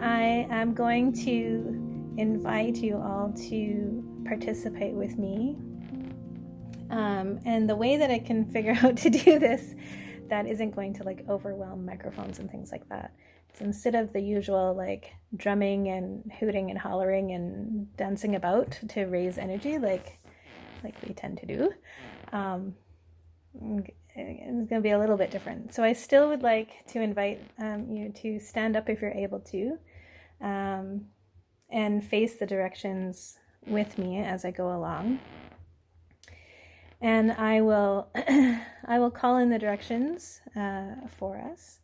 I am going to invite you all to participate with me. And the way that I can figure out to do this that isn't going to like overwhelm microphones and things like that. So instead of the usual like drumming and hooting and hollering and dancing about to raise energy like we tend to do, it's going to be a little bit different. So I still would like to invite you to stand up if you're able to, and face the directions with me as I go along. And I will call in the directions for us.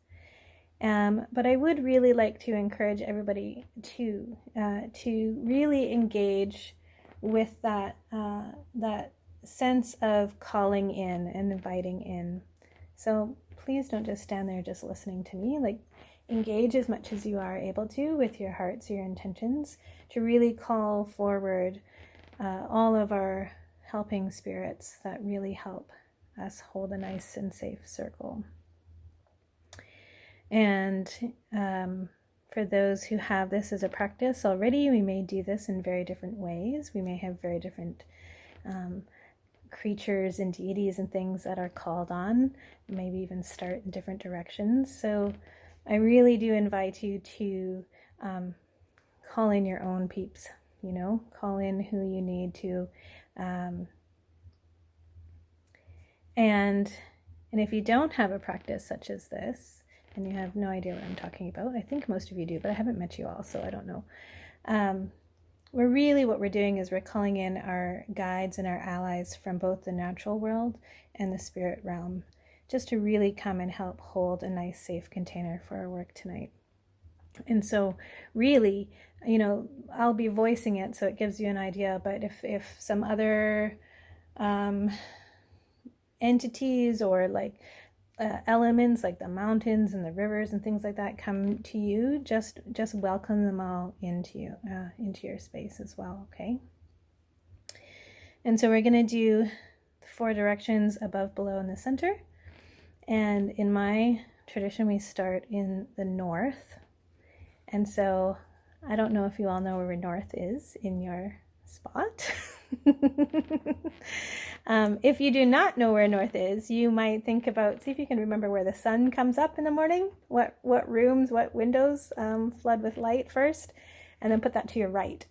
But I would really like to encourage everybody to really engage with that sense of calling in and inviting in. So please don't just stand there just listening to me. Like, engage as much as you are able to with your hearts, your intentions, to really call forward all of our helping spirits that really help us hold a nice and safe circle. And for those who have this as a practice already, we may do this in very different ways. We may have very different creatures and deities and things that are called on, maybe even start in different directions. So I really do invite you to call in your own peeps, call in who you need to. And if you don't have a practice such as this, and you have no idea what I'm talking about, I think most of you do, but I haven't met you all, so I don't know. What we're doing is we're calling in our guides and our allies from both the natural world and the spirit realm, just to really come and help hold a nice, safe container for our work tonight. And so really, I'll be voicing it so it gives you an idea, but if some other entities or like elements like the mountains and the rivers and things like that come to you, just welcome them all into your space as well, okay? And so we're going to do the 4 directions: above, below, and the center. And in my tradition, we start in the north. And so I don't know if you all know where north is in your spot. If you do not know where north is, you might think about, see if you can remember where the sun comes up in the morning, what rooms, what windows flood with light first, and then put that to your right.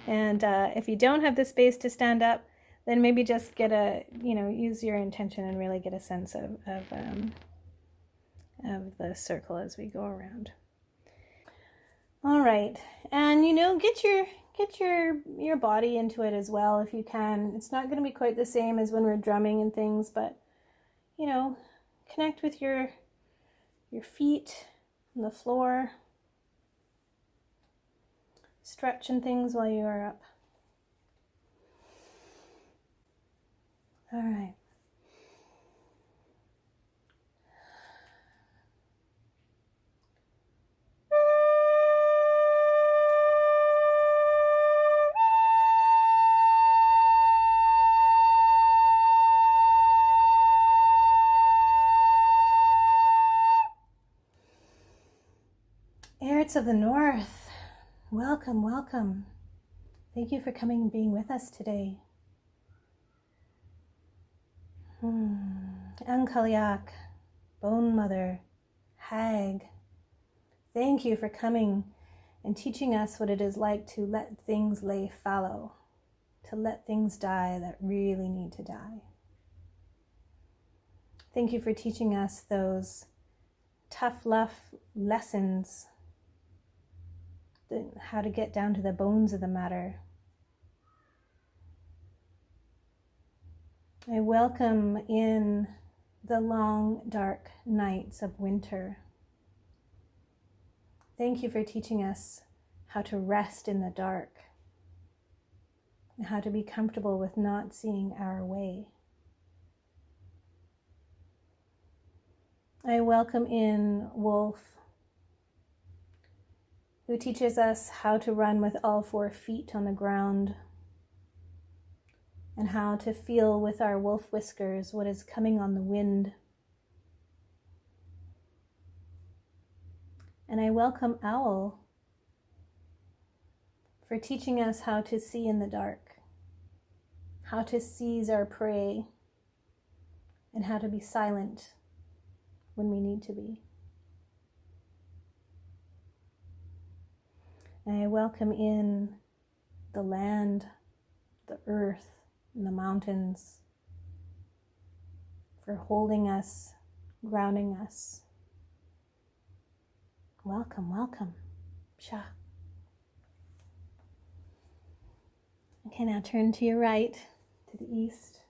And if you don't have the space to stand up, then maybe just use your intention and really get a sense of the circle as we go around. All right, and get your body into it as well if you can. It's not going to be quite the same as when we're drumming and things, but connect with your feet on the floor. Stretch and things while you are up. All right. Airts of the North, welcome. Thank you for coming and being with us today. Ankaliak, Bone Mother, Hag, thank you for coming and teaching us what it is like to let things lay fallow, to let things die that really need to die. Thank you for teaching us those tough love lessons, how to get down to the bones of the matter. I welcome in the long, dark nights of winter. Thank you for teaching us how to rest in the dark and how to be comfortable with not seeing our way. I welcome in Wolf, who teaches us how to run with all 4 feet on the ground and how to feel with our wolf whiskers what is coming on the wind. And I welcome Owl for teaching us how to see in the dark, how to seize our prey, and how to be silent when we need to be. And I welcome in the land, the earth, and the mountains for holding us, grounding us. Welcome, welcome. Sha. Okay, now turn to your right, to the east.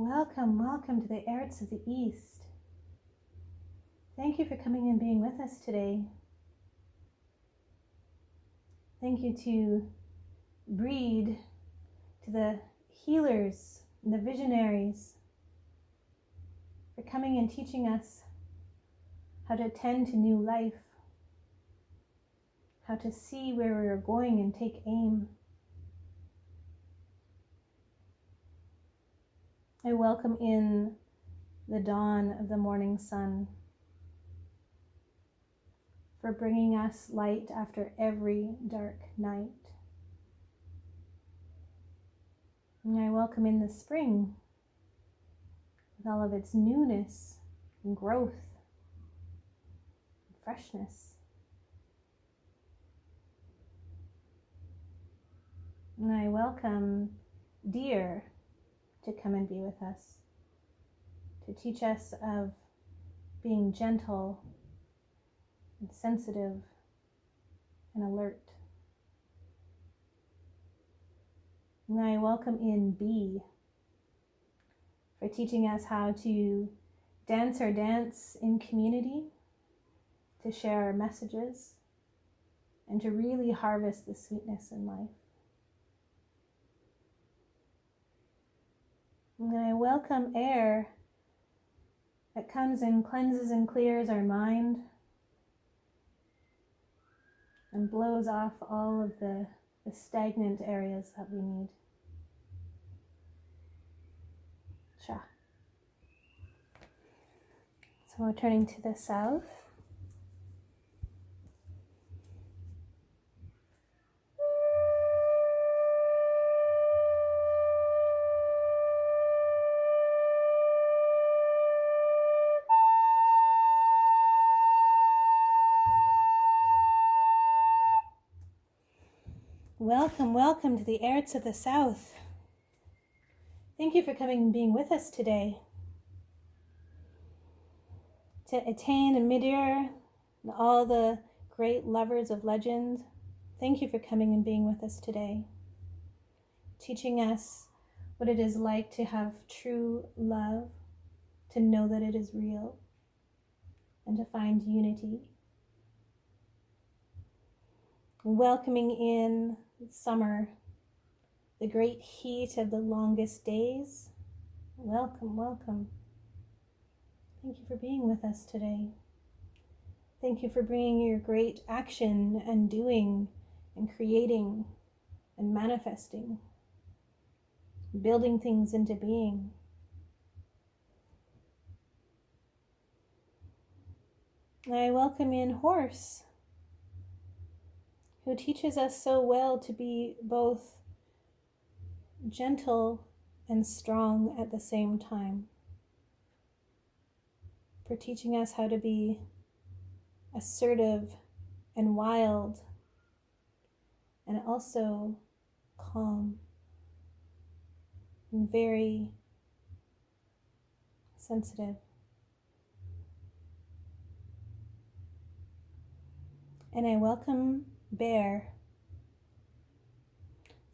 Welcome, welcome to the airts of the East. Thank you for coming and being with us today. Thank you to Breed, to the healers and the visionaries for coming and teaching us how to attend to new life, how to see where we are going and take aim. I welcome in the dawn of the morning sun for bringing us light after every dark night. And I welcome in the spring with all of its newness and growth and freshness. And I welcome deer to come and be with us, to teach us of being gentle and sensitive and alert. And I welcome in bee for teaching us how to dance our dance in community, to share our messages, and to really harvest the sweetness in life. And I welcome air that comes and cleanses and clears our mind and blows off all of the stagnant areas that we need. Sha. So we're turning to the south. Welcome, welcome to the airts of the south. Thank you for coming and being with us today. To attain and Midir and all the great lovers of legend, thank you for coming and being with us today. Teaching us what it is like to have true love, to know that it is real, and to find unity. Welcoming in summer, the great heat of the longest days. Welcome, welcome. Thank you for being with us today. Thank you for bringing your great action and doing and creating and manifesting, building things into being. I welcome in Horse, who teaches us so well to be both gentle and strong at the same time, for teaching us how to be assertive and wild and also calm and very sensitive. And I welcome Bear.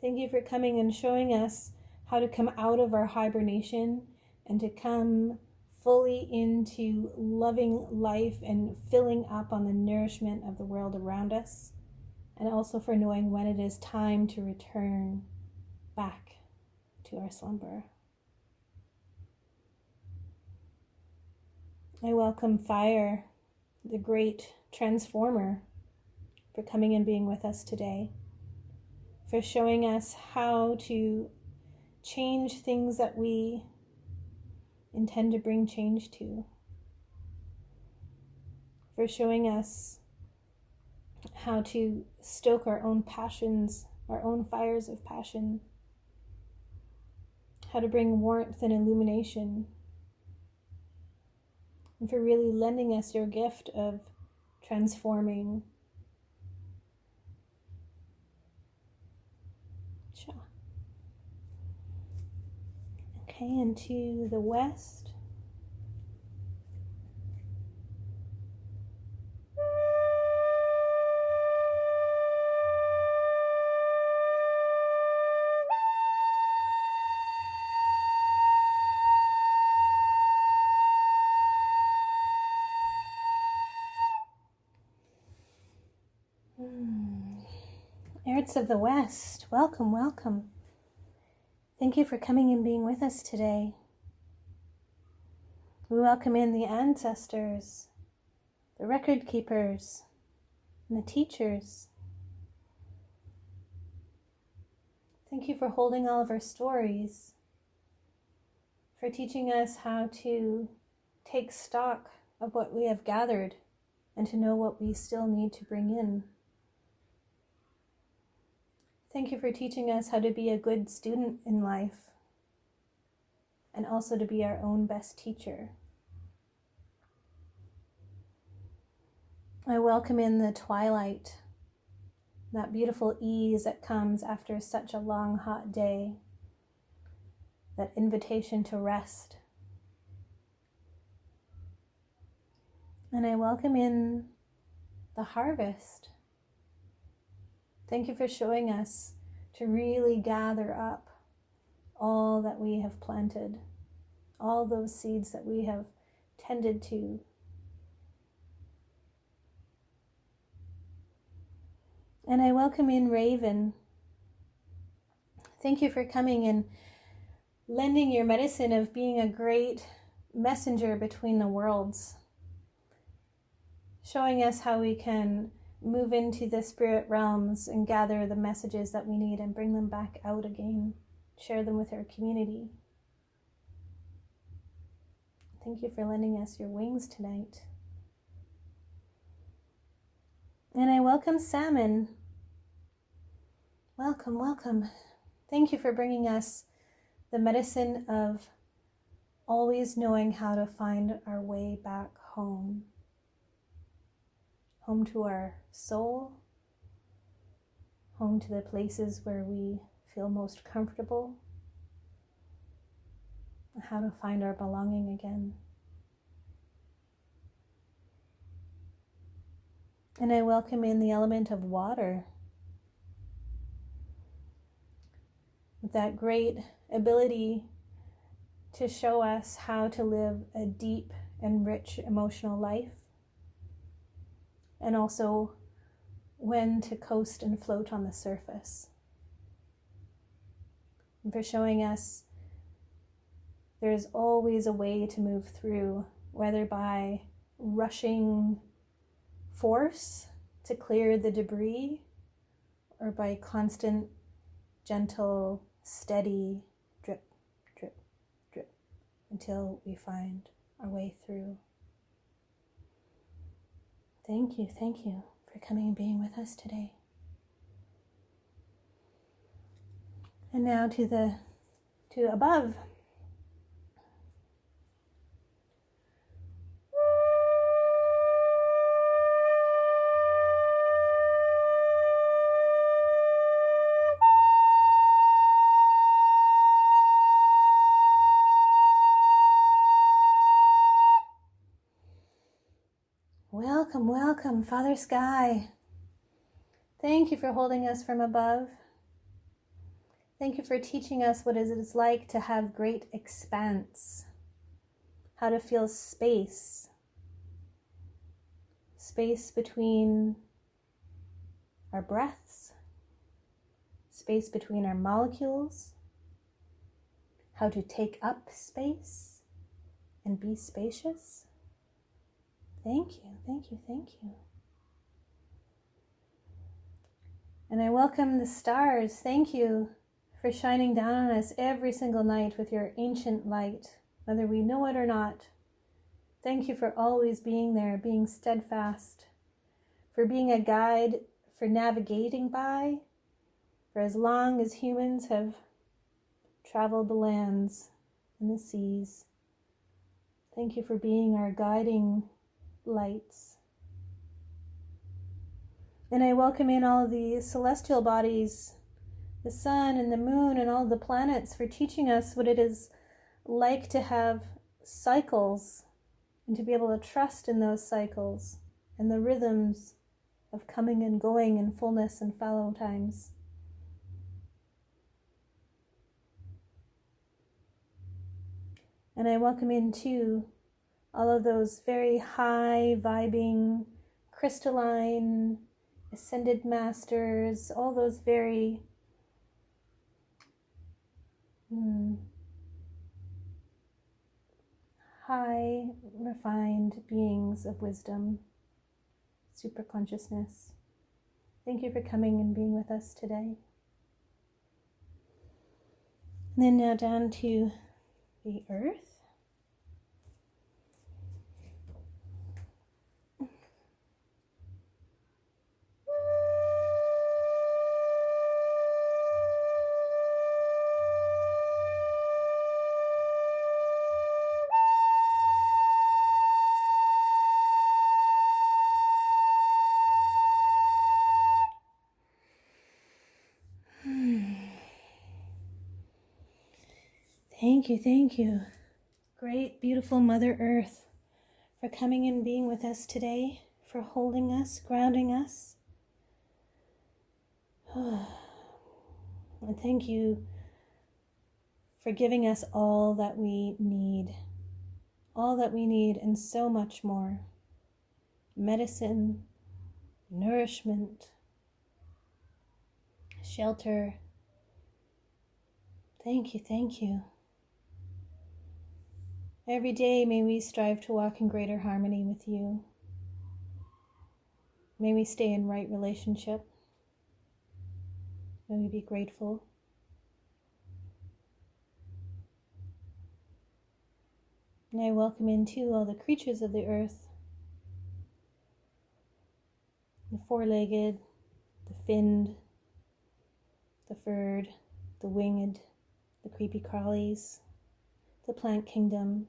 Thank you for coming and showing us how to come out of our hibernation and to come fully into loving life and filling up on the nourishment of the world around us, and also for knowing when it is time to return back to our slumber. I welcome fire, the great transformer, for coming and being with us today, for showing us how to change things that we intend to bring change to, for showing us how to stoke our own passions, our own fires of passion, how to bring warmth and illumination, and for really lending us your gift of transforming. Okay, and to the west. Airts of the West, welcome, welcome. Thank you for coming and being with us today. We welcome in the ancestors, the record keepers, and the teachers. Thank you for holding all of our stories, for teaching us how to take stock of what we have gathered and to know what we still need to bring in. Thank you for teaching us how to be a good student in life and also to be our own best teacher. I welcome in the twilight, that beautiful ease that comes after such a long, hot day, that invitation to rest. And I welcome in the harvest. Thank you for showing us to really gather up all that we have planted, all those seeds that we have tended to. And I welcome in Raven. Thank you for coming and lending your medicine of being a great messenger between the worlds, showing us how we can move into the spirit realms and gather the messages that we need and bring them back out again, share them with our community. Thank you for lending us your wings tonight. And I welcome Salmon. Welcome, welcome. Thank you for bringing us the medicine of always knowing how to find our way back home. Home to our soul, home to the places where we feel most comfortable, how to find our belonging again. And I welcome in the element of water, with that great ability to show us how to live a deep and rich emotional life, and also when to coast and float on the surface. And for showing us there's always a way to move through, whether by rushing force to clear the debris or by constant, gentle, steady drip, drip, drip until we find our way through. Thank you for coming and being with us today. And now to above. Welcome, welcome, Father Sky. Thank you for holding us from above. Thank you for teaching us what it is like to have great expanse, how to feel space between our breaths, space between our molecules, how to take up space and be spacious. Thank you, thank you, thank you. And I welcome the stars. Thank you for shining down on us every single night with your ancient light, whether we know it or not. Thank you for always being there, being steadfast, for being a guide, for navigating by, for as long as humans have traveled the lands and the seas. Thank you for being our guiding lights. And I welcome in all the celestial bodies, the sun and the moon and all the planets, for teaching us what it is like to have cycles and to be able to trust in those cycles and the rhythms of coming and going in fullness and fallow times. And I welcome in too all of those very high vibing, crystalline, ascended masters, all those very high, refined beings of wisdom, super consciousness. Thank you for coming and being with us today. And then now down to the earth. Thank you, great, beautiful Mother Earth, for coming and being with us today, for holding us, grounding us. And thank you for giving us all that we need and so much more. Medicine, nourishment, shelter. Thank you. Every day may we strive to walk in greater harmony with you. May we stay in right relationship. May we be grateful. And I welcome in too all the creatures of the earth, the four-legged, the finned, the furred, the winged, the creepy crawlies, the plant kingdom,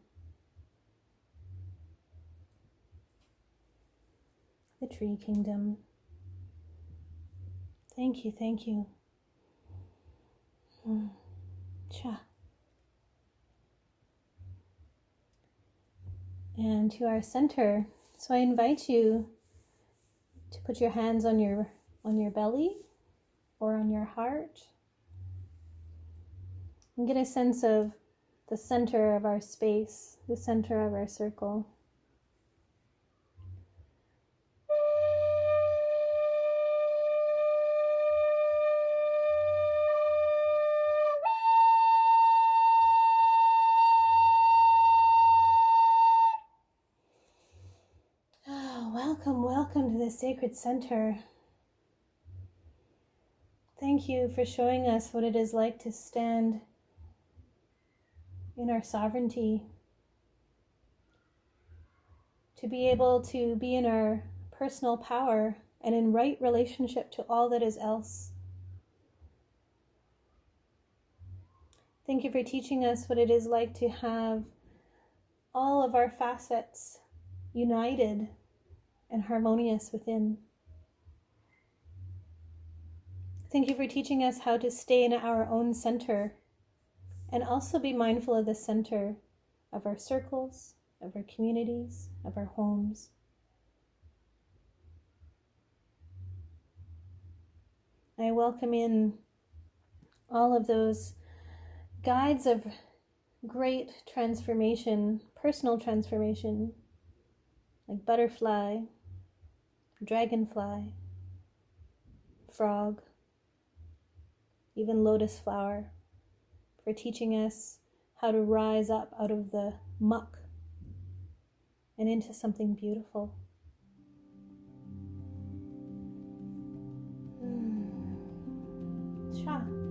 the tree kingdom. Thank you. Cha. And to our center. So I invite you to put your hands on your belly or on your heart and get a sense of the center of our space, the center of our circle. Welcome to the sacred center. Thank you for showing us what it is like to stand in our sovereignty, to be able to be in our personal power and in right relationship to all that is else. Thank you for teaching us what it is like to have all of our facets united and harmonious within. Thank you for teaching us how to stay in our own center and also be mindful of the center of our circles, of our communities, of our homes. I welcome in all of those guides of great transformation, personal transformation, like butterfly, dragonfly, frog, even lotus flower, for teaching us how to rise up out of the muck and into something beautiful. Cha.